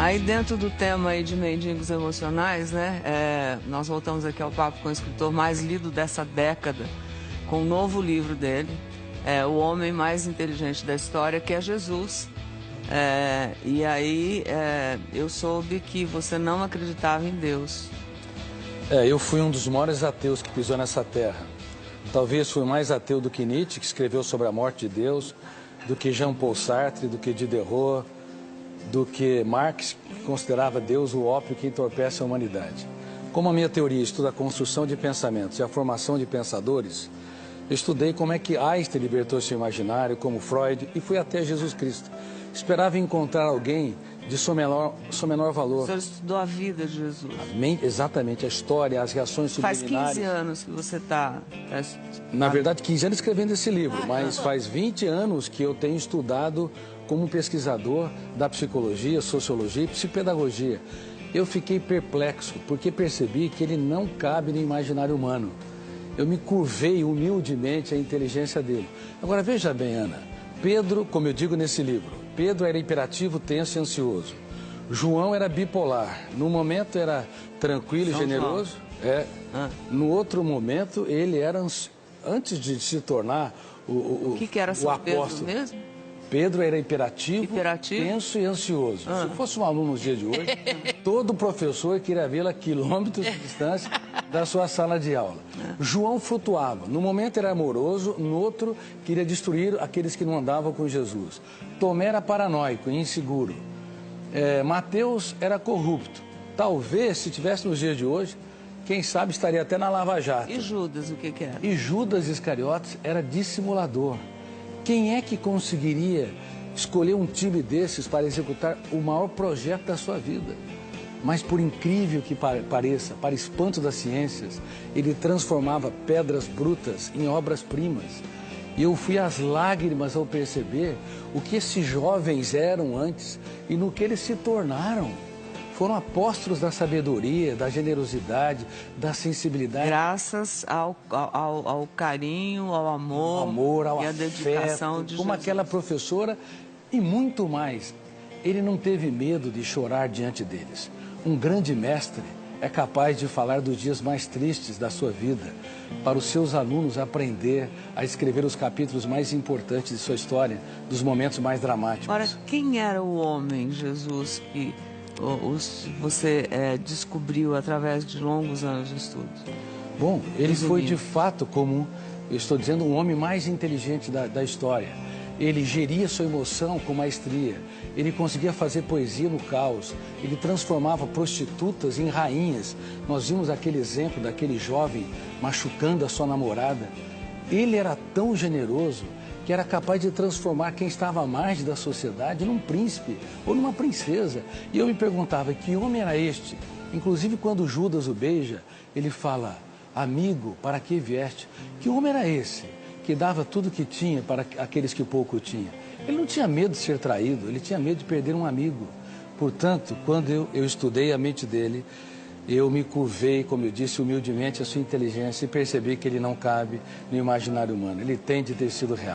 Aí dentro do tema aí de mendigos emocionais, né, nós voltamos aqui ao papo com o escritor mais lido dessa década, com um novo livro dele, O Homem Mais Inteligente da História, que é Jesus. E aí eu soube que você não acreditava em Deus. Eu fui um dos maiores ateus que pisou nessa terra. Talvez fui mais ateu do que Nietzsche, que escreveu sobre a morte de Deus, do que Jean-Paul Sartre, do que Diderot, do que Marx, que considerava Deus o ópio que entorpece a humanidade. Como a minha teoria estuda a construção de pensamentos e a formação de pensadores, eu estudei como é que Einstein libertou seu imaginário, como Freud, e fui até Jesus Cristo. Esperava encontrar alguém de seu menor valor. O senhor estudou a vida de Jesus. Exatamente, a história, as reações subliminares. Faz 15 anos que você está... Na verdade, 15 anos escrevendo esse livro, mas faz 20 anos que eu tenho estudado como pesquisador da psicologia, sociologia e psicopedagogia. Eu fiquei perplexo, porque percebi que ele não cabe no imaginário humano. Eu me curvei humildemente à inteligência dele. Agora, veja bem, Ana, Pedro, como eu digo nesse livro, Pedro era hiperativo, tenso e ansioso. João era bipolar. No momento era tranquilo e generoso. No outro momento ele era, antes de se tornar o que era São apóstolo. Pedro mesmo? Pedro era hiperativo, tenso e ansioso. Se fosse um aluno nos dias de hoje, todo professor queria vê-lo a quilômetros de distância da sua sala de aula. João flutuava. No momento era amoroso, no outro queria destruir aqueles que não andavam com Jesus. Tomé era paranoico e inseguro. Mateus era corrupto. Talvez, se tivesse nos dias de hoje, quem sabe estaria até na Lava Jato. E Judas, o que era? E Judas Iscariotes era dissimulador. Quem é que conseguiria escolher um time desses para executar o maior projeto da sua vida? Mas por incrível que pareça, para espanto das ciências, ele transformava pedras brutas em obras-primas. E eu fui às lágrimas ao perceber o que esses jovens eram antes e no que eles se tornaram. Foram apóstolos da sabedoria, da generosidade, da sensibilidade. Graças ao carinho, ao amor, ao e à afeto, dedicação de como Jesus. aquela professora e muito mais. Ele não teve medo de chorar diante deles. Um grande mestre é capaz de falar dos dias mais tristes da sua vida, para os seus alunos aprender a escrever os capítulos mais importantes de sua história, dos momentos mais dramáticos. Agora, quem era o homem, Jesus, que você descobriu através de longos anos de estudos? Bom, ele foi de fato, como eu estou dizendo, um homem mais inteligente da história. Ele geria sua emoção com maestria. Ele conseguia fazer poesia no caos. Ele transformava prostitutas em rainhas. Nós vimos aquele exemplo daquele jovem machucando a sua namorada. Ele era tão generoso que era capaz de transformar quem estava à margem da sociedade num príncipe ou numa princesa. E eu me perguntava, que homem era este? Inclusive, quando Judas o beija, ele fala, amigo, para que vieste? Que homem era esse que dava tudo que tinha para aqueles que pouco tinham? Ele não tinha medo de ser traído, ele tinha medo de perder um amigo. Portanto, quando eu estudei a mente dele, eu me curvei, como eu disse, humildemente a sua inteligência e percebi que ele não cabe no imaginário humano. Ele tem de ter sido real.